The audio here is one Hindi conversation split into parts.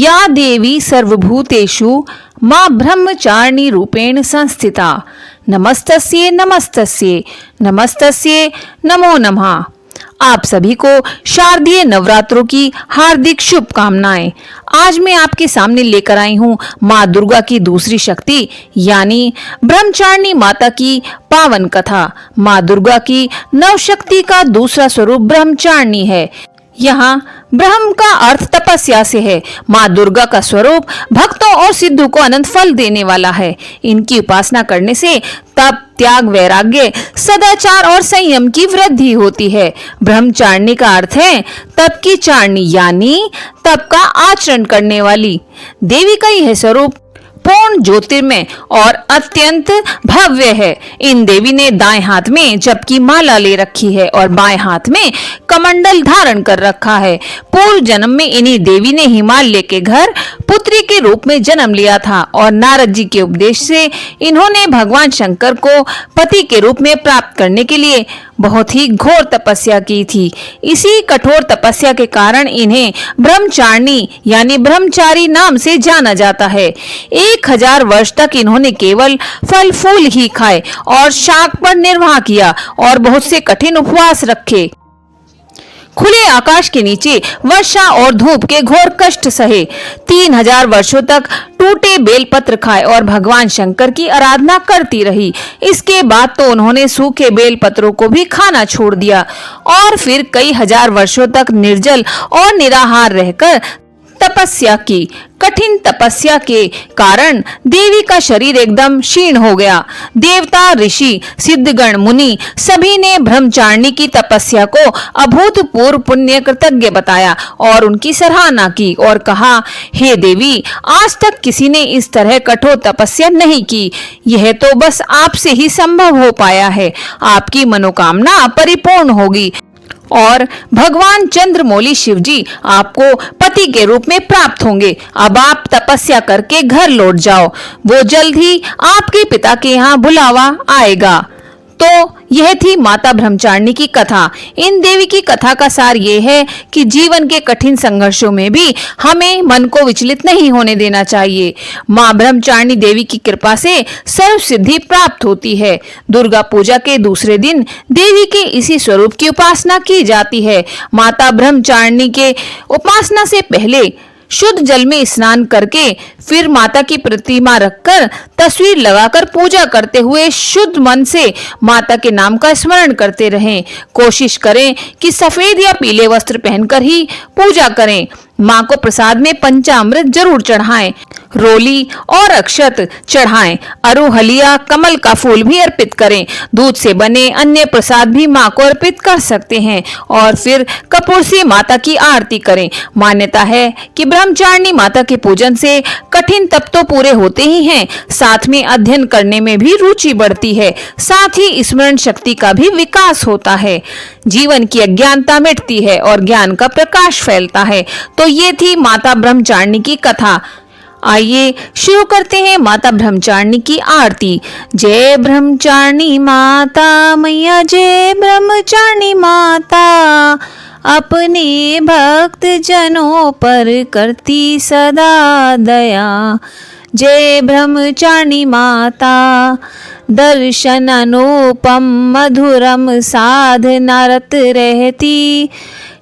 या देवी सर्वभूतेषु माँ ब्रह्मचारिणी रूपेण संस्थिता। नमस्तस्ये नमस्तस्ये नमस्तस्ये नमो नमः। आप सभी को शारदीय नवरात्रों की हार्दिक शुभकामनाएं। आज मैं आपके सामने लेकर आई हूँ माँ दुर्गा की दूसरी शक्ति यानी ब्रह्मचारिणी माता की पावन कथा। माँ दुर्गा की नव शक्ति का दूसरा स्वरूप ब्रह्मचारिणी है। यहाँ ब्रह्म का अर्थ तपस्या से है। माँ दुर्गा का स्वरूप भक्तों और सिद्धों को अनंत फल देने वाला है। इनकी उपासना करने से तप, त्याग, वैराग्य, सदाचार और संयम की वृद्धि होती है। ब्रह्मचारिणी का अर्थ है तप की चारणी यानी तप का आचरण करने वाली। देवी का यह स्वरूप पूर्ण ज्योतिर्मय और अत्यंत भव्य है। इन देवी ने दाएं हाथ में जप की माला ले रखी है और बाएं हाथ में कमंडल धारण कर रखा है। पूर्व जन्म में इन्हीं देवी ने हिमालय के घर पुत्री के रूप में जन्म लिया था और नारद जी के उपदेश से इन्होंने भगवान शंकर को पति के रूप में प्राप्त करने के लिए बहुत ही घोर तपस्या की थी। इसी कठोर तपस्या के कारण इन्हें ब्रह्मचारिणी यानी ब्रह्मचारी नाम से जाना जाता है। 1000 वर्ष तक इन्होंने केवल फल फूल ही खाए और शाक पर निर्वाह किया और बहुत से कठिन उपवास रखे। खुले आकाश के नीचे वर्षा और धूप के घोर कष्ट सहे। 3000 वर्षों तक टूटे बेलपत्र खाए और भगवान शंकर की आराधना करती रही। इसके बाद तो उन्होंने सूखे बेलपत्रों को भी खाना छोड़ दिया और फिर कई हजार वर्षों तक निर्जल और निराहार रहकर तपस्या की। कठिन तपस्या के कारण देवी का शरीर एकदम क्षीण हो गया। देवता, ऋषि, सिद्धगण, मुनि सभी ने ब्रह्मचारिणी की तपस्या को अभूतपूर्व पुण्य कृतज्ञ बताया और उनकी सराहना की और कहा, हे देवी, आज तक किसी ने इस तरह कठोर तपस्या नहीं की। यह तो बस आपसे ही संभव हो पाया है। आपकी मनोकामना परिपूर्ण होगी और भगवान चंद्रमौली शिवजी आपको पति के रूप में प्राप्त होंगे। अब आप तपस्या करके घर लौट जाओ। वो जल्द ही आपके पिता के यहाँ बुलावा आएगा। तो यह थी माता ब्रह्मचारिणी की कथा। इन देवी की कथा का सार ये है कि जीवन के कठिन संघर्षों में भी हमें मन को विचलित नहीं होने देना चाहिए। माँ ब्रह्मचारिणी देवी की कृपा से सर्व सिद्धि प्राप्त होती है। दुर्गा पूजा के दूसरे दिन देवी के इसी स्वरूप की उपासना की जाती है। माता ब्रह्मचारिणी के उपासना से पहले शुद्ध जल में स्नान करके फिर माता की प्रतिमा रखकर तस्वीर लगाकर पूजा करते हुए शुद्ध मन से माता के नाम का स्मरण करते रहें। कोशिश करें कि सफेद या पीले वस्त्र पहनकर ही पूजा करें। माँ को प्रसाद में पंचामृत जरूर चढ़ाएं, रोली और अक्षत चढ़ाएं। अरुहलिया, कमल का फूल भी अर्पित करें। दूध से बने अन्य प्रसाद भी माँ को अर्पित कर सकते हैं और फिर कपूर से माता की आरती करें। मान्यता है कि ब्रह्मचारिणी माता के पूजन से कठिन तप तो पूरे होते ही हैं, साथ में अध्ययन करने में भी रुचि बढ़ती है। साथ ही स्मरण शक्ति का भी विकास होता है। जीवन की अज्ञानता मिटती है और ज्ञान का प्रकाश फैलता है। तो ये थी माता ब्रह्मचारिणी की कथा। आइए शुरू करते हैं माता ब्रह्मचारिणी की आरती। जय ब्रह्मचारिणी माता मैया, जय ब्रह्मचारिणी माता, अपने भक्त जनों पर करती सदा दया। जय ब्रह्मचारिणी माता, दर्शन अनुपम मधुरम साधना रत रहती,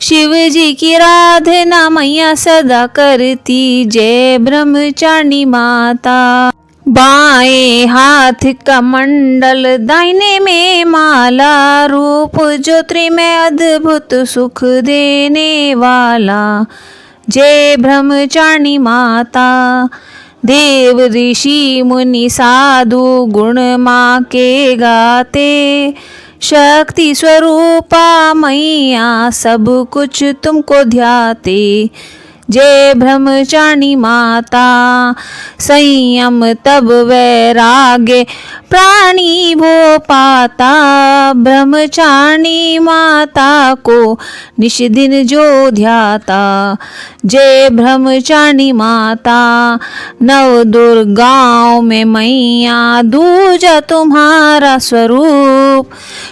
शिव जी की आराधना मैया सदा करती। जय ब्रह्मचारिणी माता। बाएं हाथ कमंडल, दाहिने में माला, रूप ज्योतिर्मय अद्भुत सुख देने वाला। जय ब्रह्मचारिणी माता। देव ऋषि मुनि साधु गुण माँ के गाते, शक्ति स्वरूपा मैया सब कुछ तुमको ध्याते। जय ब्रह्मचारिणी माता। संयम तब वैराग्य प्राणी वो पाता, ब्रह्मचारिणी माता को निष्दिन जो ध्याता। जय ब्रह्मचारिणी माता। नव दुर्गाओं में मैया दूजा तुम्हारा स्वरूप,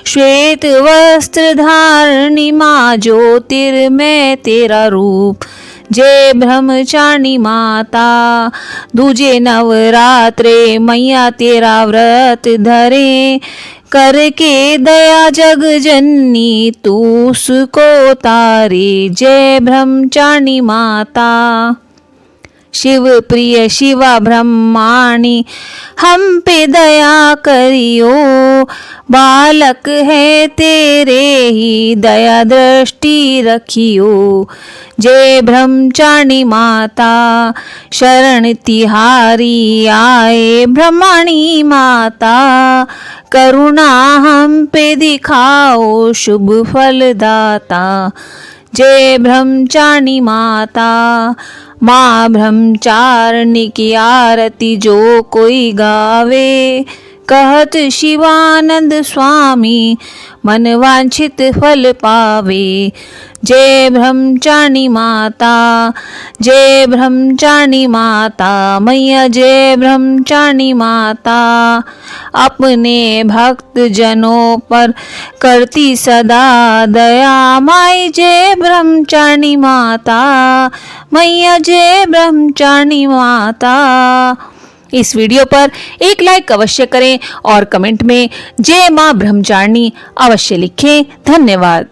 श्वेत वस्त्र धारणी माँ ज्योतिर्मय तेरा रूप। जय ब्रह्मचारिणी माता। दूजे नवरात्रे मैया तेरा व्रत धरे, करके दया जग जननी तू उसको तारे। जय ब्रह्मचारिणी माता। शिव प्रिय शिवा ब्रह्माणी हम पे दया करियो, बालक है तेरे ही दया दृष्टि रखियो। जय ब्रह्मचारिणी माता। शरण तिहारी आए ब्रह्माणी माता, करुणा हम पे दिखाओ शुभ फल दाता। जय ब्रह्मचारिणी माता। माँ ब्रह्मचारिणी की आरती जो कोई गावे, कहत शिवानंद स्वामी मन वांछित फल पावे। जय ब्रह्मचारिणी माता। जय ब्रह्मचारिणी माता मैया जय ब्रह्मचारिणी माता। अपने भक्त जनों पर करती सदा दया, माई जय ब्रह्मचारिणी माता मैया जय ब्रह्मचारिणी माता। इस वीडियो पर एक लाइक अवश्य करें और कमेंट में जय मां ब्रह्मचारिणी अवश्य लिखें। धन्यवाद।